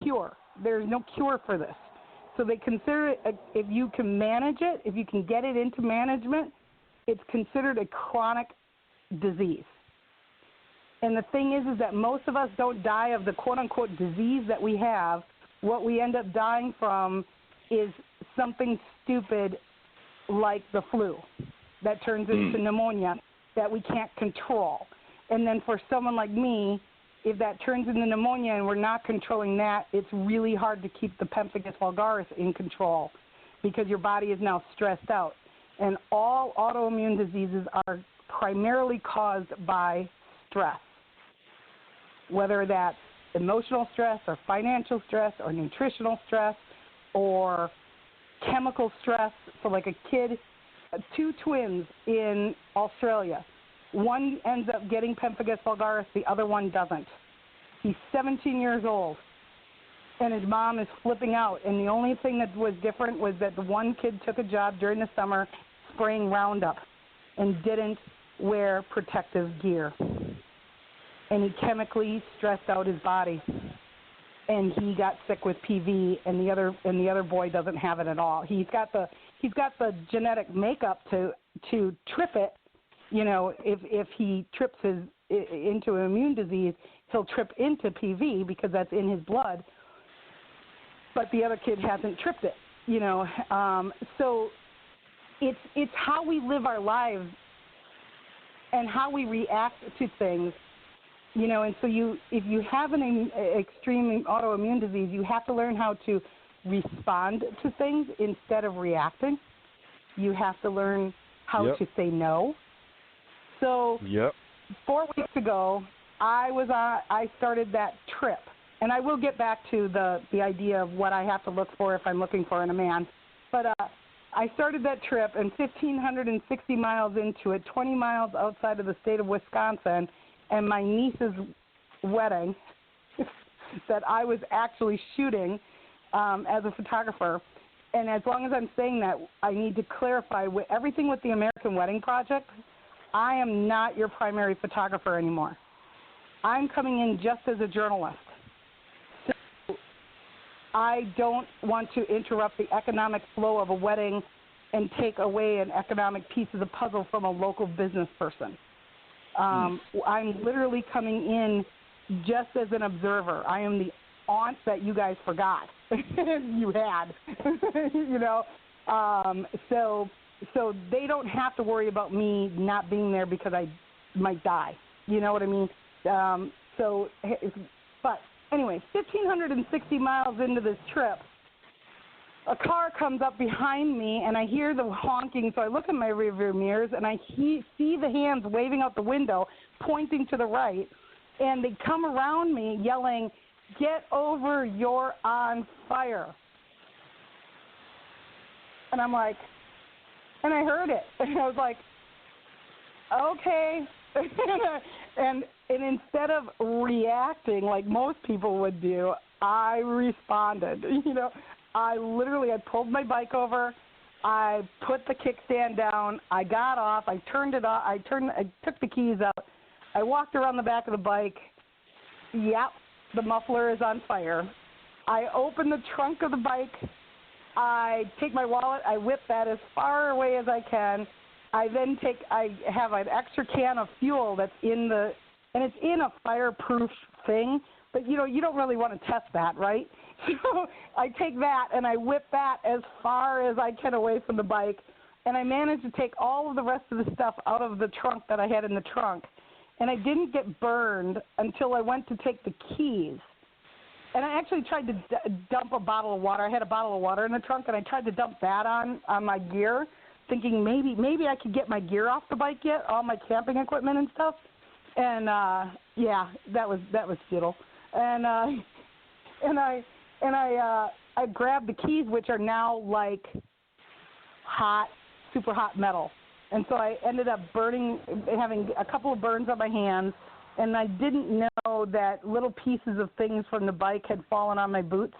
cure. There's no cure for this. So they consider it, if you can manage it, if you can get it into management, it's considered a chronic disease. And the thing is that most of us don't die of the quote-unquote disease that we have. What we end up dying from is something stupid like the flu that turns into pneumonia that we can't control. And then for someone like me, if that turns into pneumonia and we're not controlling that, it's really hard to keep the pemphigus vulgaris in control because your body is now stressed out. And all autoimmune diseases are primarily caused by stress, whether that's emotional stress or financial stress or nutritional stress or chemical stress. So like a kid, 2 twins in Australia, one ends up getting pemphigus vulgaris, the other one doesn't. He's 17 years old, and his mom is flipping out. And the only thing that was different was that the one kid took a job during the summer spraying Roundup and didn't wear protective gear. And he chemically stressed out his body, and he got sick with PV. And the other boy doesn't have it at all. He's got the genetic makeup to trip it. You know, if he trips into an immune disease, he'll trip into PV because that's in his blood. But the other kid hasn't tripped it. You know, so it's how we live our lives and how we react to things. You know, and so if you have an extreme autoimmune disease, you have to learn how to respond to things instead of reacting. You have to learn how to say no. So 4 weeks ago, I started that trip, and I will get back to the idea of what I have to look for if I'm looking for in a man. But I started that trip, and 1,560 miles into it, 20 miles outside of the state of Wisconsin, and my niece's wedding that I was actually shooting as a photographer. And as long as I'm saying that, I need to clarify everything with the American Wedding Project. I am not your primary photographer anymore. I'm coming in just as a journalist. So I don't want to interrupt the economic flow of a wedding and take away an economic piece of the puzzle from a local business person. I'm literally coming in just as an observer. I am the aunt that you guys forgot you had, you know. So they don't have to worry about me not being there because I might die. You know what I mean? But anyway, 1,560 miles into this trip, a car comes up behind me, and I hear the honking. So I look in my rearview mirrors, and I see the hands waving out the window, pointing to the right, and they come around me yelling, "Get over, you're on fire." And I'm like, and I heard it, and I was like, okay. and instead of reacting like most people would do, I responded. You know, I pulled my bike over, I put the kickstand down, I got off, I turned it off, I took the keys out, I walked around the back of the bike. Yep, the muffler is on fire. I open the trunk of the bike. I take my wallet, I whip that as far away as I can. I have an extra can of fuel that's and it's in a fireproof thing, but you know, you don't really want to test that, right? So I take that and I whip that as far as I can away from the bike, and I managed to take all of the rest of the stuff out of the trunk that I had in the trunk, and I didn't get burned until I went to take the keys. And I actually tried to dump a bottle of water. I had a bottle of water in the trunk, and I tried to dump that on my gear, thinking maybe I could get my gear off the bike yet, all my camping equipment and stuff. And that was futile. And I grabbed the keys, which are now like super hot metal. And so I ended up having a couple of burns on my hands. And I didn't know that little pieces of things from the bike had fallen on my boots.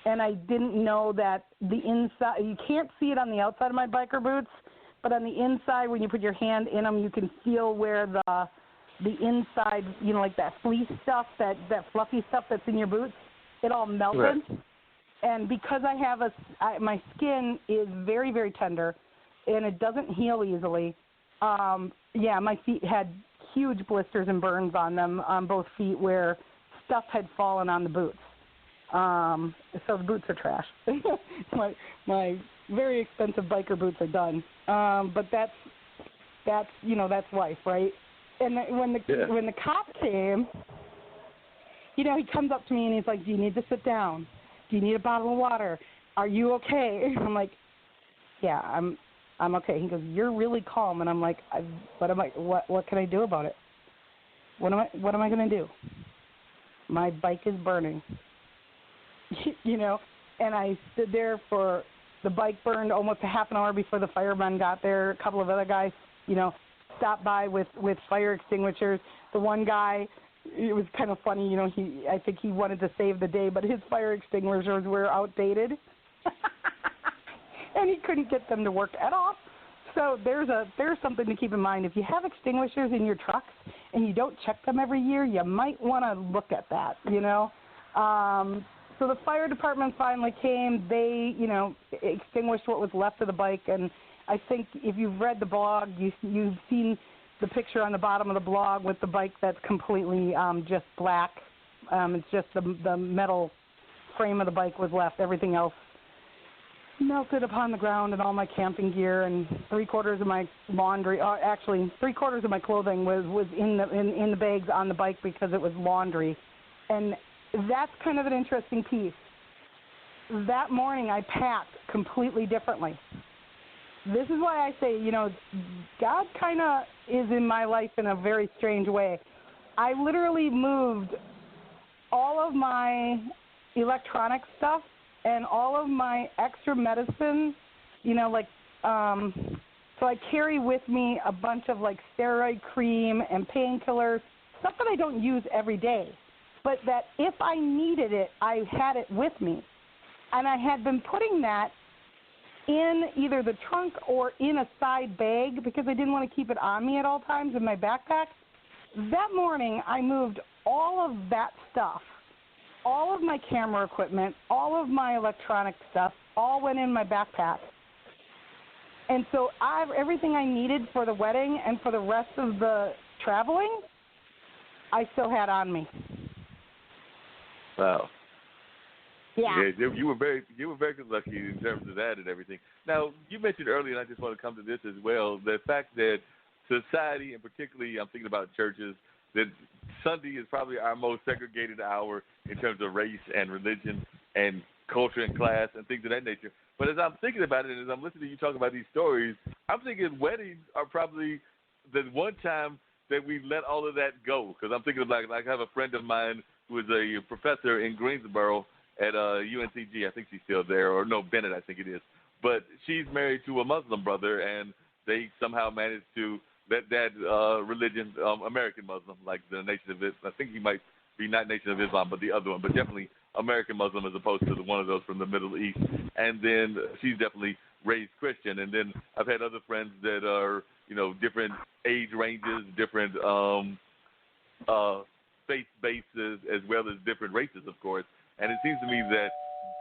And I didn't know that the inside, you can't see it on the outside of my biker boots, but on the inside, when you put your hand in them, you can feel where the inside, you know, like that fleece stuff, that fluffy stuff that's in your boots, it all melted. Right. And because my skin is very, very tender, and it doesn't heal easily, my feet had huge blisters and burns on them on both feet where stuff had fallen on the boots. So the boots are trash. my very expensive biker boots are done. But that's life, right? And when the cop came, he comes up to me and he's like, "Do you need to sit down? Do you need a bottle of water? Are you okay?" I'm like, "Yeah, I'm okay." He goes, "You're really calm," and I'm like, "What can I do about it? What am I going to do? My bike is burning." And I stood there for the bike burned almost a half an hour before the firemen got there. A couple of other guys, stopped by with fire extinguishers. The one guy, it was kind of funny, I think he wanted to save the day, but his fire extinguishers were outdated. And he couldn't get them to work at all. So there's something to keep in mind. If you have extinguishers in your trucks and you don't check them every year, you might want to look at that, So the fire department finally came. They, extinguished what was left of the bike. And I think if you've read the blog, you've seen the picture on the bottom of the blog with the bike that's completely just black. It's just the metal frame of the bike was left. Everything else melted upon the ground, and all my camping gear and 3/4 of my laundry. Actually, 3/4 of my clothing was in the bags on the bike because it was laundry. And that's kind of an interesting piece. That morning, I packed completely differently. This is why I say, God kind of is in my life in a very strange way. I literally moved all of my electronic stuff and all of my extra medicine, so I carry with me a bunch of steroid cream and painkillers, stuff that I don't use every day, but that if I needed it, I had it with me. And I had been putting that in either the trunk or in a side bag because I didn't want to keep it on me at all times in my backpack. That morning, I moved all of that stuff, all of my camera equipment, all of my electronic stuff, all went in my backpack. And so everything I needed for the wedding and for the rest of the traveling, I still had on me. Wow. Yeah. You were very lucky in terms of that and everything. Now, you mentioned earlier, and I just want to come to this as well, the fact that society, and particularly I'm thinking about churches, that Sunday is probably our most segregated hour in terms of race and religion and culture and class and things of that nature. But as I'm thinking about it and as I'm listening to you talk about these stories, I'm thinking weddings are probably the one time that we let all of that go. Because I'm thinking of like I have a friend of mine who is a professor in Greensboro at UNCG. I think she's still there. Or no, Bennett, I think it is. But she's married to a Muslim brother, and they somehow managed to let that religion, American Muslim, like the Nation of Islam. I think he might be not Nation of Islam, but the other one, but definitely American Muslim as opposed to one of those from the Middle East. And then she's definitely raised Christian. And then I've had other friends that are, different age ranges, different faith bases, as well as different races, of course. And it seems to me that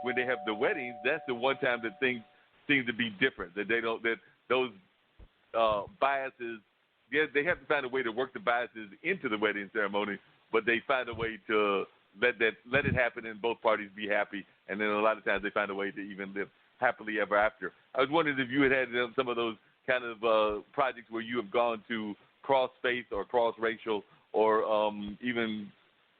when they have the weddings, that's the one time that things seem to be different. That those biases, they have to find a way to work the biases into the wedding ceremony, but they find a way to let it happen and both parties be happy. And then a lot of times they find a way to even live happily ever after. I was wondering if you had some of those kind of projects where you have gone to cross-faith or cross-racial or even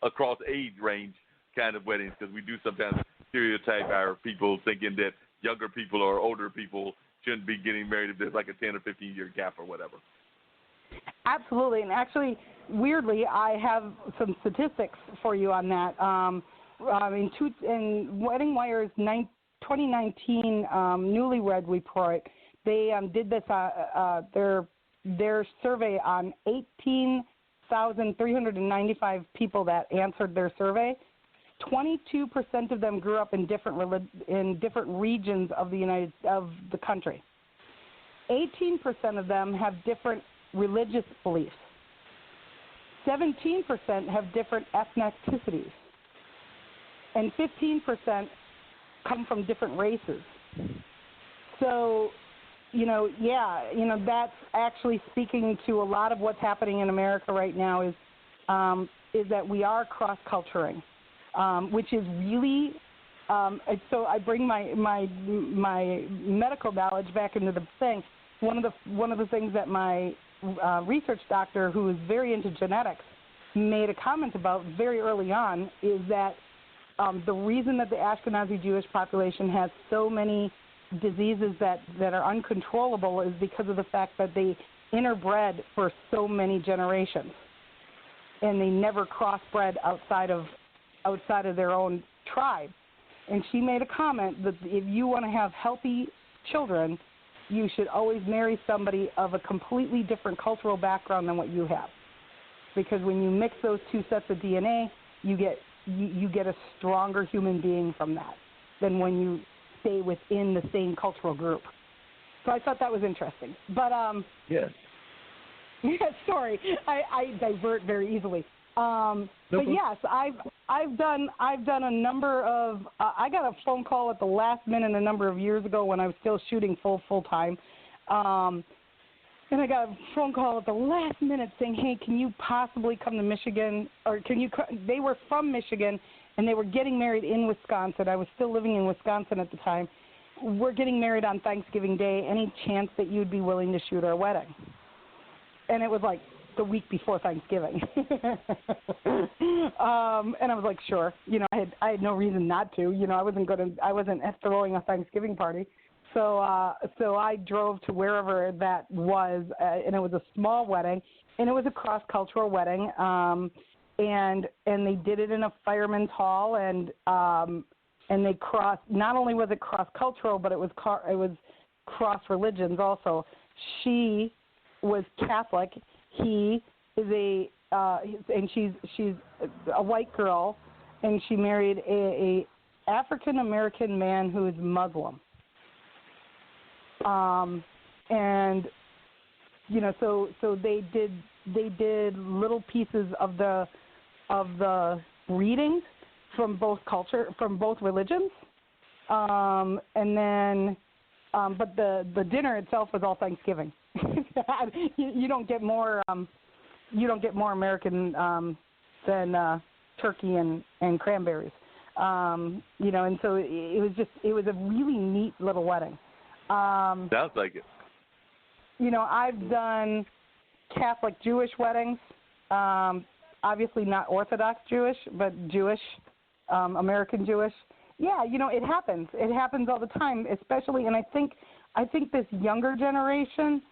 across age range kind of weddings, because we do sometimes stereotype our people thinking that younger people or older people shouldn't be getting married if there's like a 10 or 15-year gap or whatever. Absolutely. And actually, weirdly, I have some statistics for you on that. In Wedding Wire's 2019 Newlywed Report, they did this their survey on 18,395 people that answered their survey. 22% of them grew up in different regions of the country. 18% of them have different religious beliefs. 17% have different ethnicities. and 15% come from different races. So, that's actually speaking to a lot of what's happening in America right now is that we are cross-culturing, which is really so I bring my medical knowledge back into the thing. One of the things that my research doctor, who is very into genetics, made a comment about very early on is that the reason that the Ashkenazi Jewish population has so many diseases that are uncontrollable is because of the fact that they interbred for so many generations, and they never crossbred outside of their own tribe. And she made a comment that if you want to have healthy children, you should always marry somebody of a completely different cultural background than what you have, because when you mix those two sets of DNA, you get a stronger human being from that than when you stay within the same cultural group. So I thought that was interesting. But yes. Yeah, sorry, I divert very easily. But yes, I've done a number of. I got a phone call at the last minute a number of years ago when I was still shooting full time, and I got a phone call at the last minute saying, "Hey, can you possibly come to Michigan? Or can you?" They were from Michigan and they were getting married in Wisconsin. I was still living in Wisconsin at the time. We're getting married on Thanksgiving Day. Any chance that you'd be willing to shoot our wedding? And it was like the week before Thanksgiving. And I was like, sure. I had no reason not to. I wasn't throwing a Thanksgiving party. So I drove to wherever that was, and it was a small wedding, and it was a cross-cultural wedding. And they did it in a fireman's hall, and they crossed. Not only was it cross-cultural, but it was cross religions also. She was Catholic. He is and she's a white girl, and she married a African American man who is Muslim. And so they did little pieces of the readings from both religions, and then but the dinner itself was all Thanksgiving. You don't get more American than turkey and cranberries, and so it was a really neat little wedding. Sounds like it. I've done Catholic Jewish weddings, obviously not Orthodox Jewish, but Jewish, American Jewish. Yeah, it happens. It happens all the time, especially, and I think this younger generation,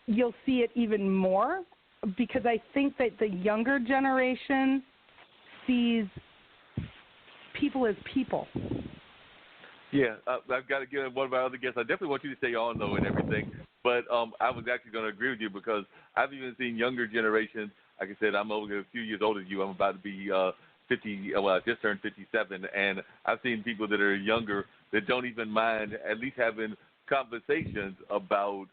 you'll see it even more, because I think that the younger generation sees people as people. Yeah, I've got to get one of our other guests. I definitely want you to stay on, though, and everything. But I was actually going to agree with you, because I've even seen younger generations. Like I said, I'm over a few years older than you. I'm about to be 50. Well, I just turned 57, and I've seen people that are younger that don't even mind at least having conversations about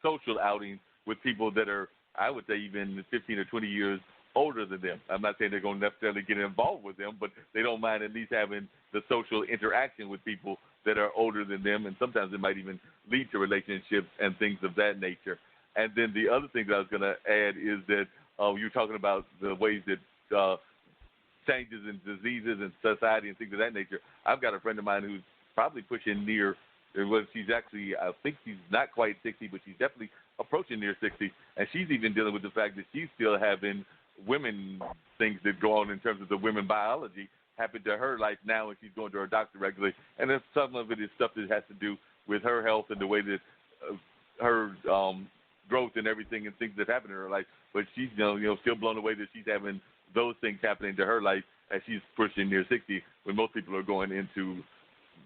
social outings with people that are, I would say, even 15 or 20 years older than them. I'm not saying they're going to necessarily get involved with them, but they don't mind at least having the social interaction with people that are older than them, and sometimes it might even lead to relationships and things of that nature. And then the other thing that I was going to add is that you were talking about the ways that changes in diseases and society and things of that nature. I've got a friend of mine who's probably pushing near, she's actually, I think she's not quite 60, but she's definitely approaching near 60, and she's even dealing with the fact that she's still having women things that go on in terms of the women biology happen to her life now, and she's going to her doctor regularly. And then some of it is stuff that has to do with her health and the way that her growth and everything and things that happen in her life. But she's still blown away that she's having those things happening to her life as she's pushing near 60, when most people are going into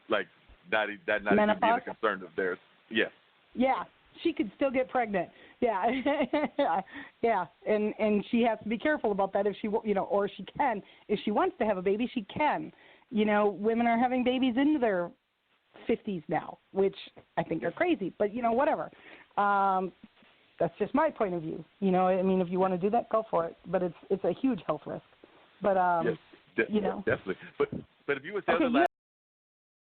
like not even being a concern of theirs. Yeah. Yeah. She could still get pregnant. Yeah. Yeah. And she has to be careful about that if she, or she can. If she wants to have a baby, she can. Women are having babies into their 50s now, which I think are crazy, but, whatever. That's just my point of view. If you want to do that, go for it. But it's a huge health risk. But, yes. you know. Definitely. But if you would say Okay, the last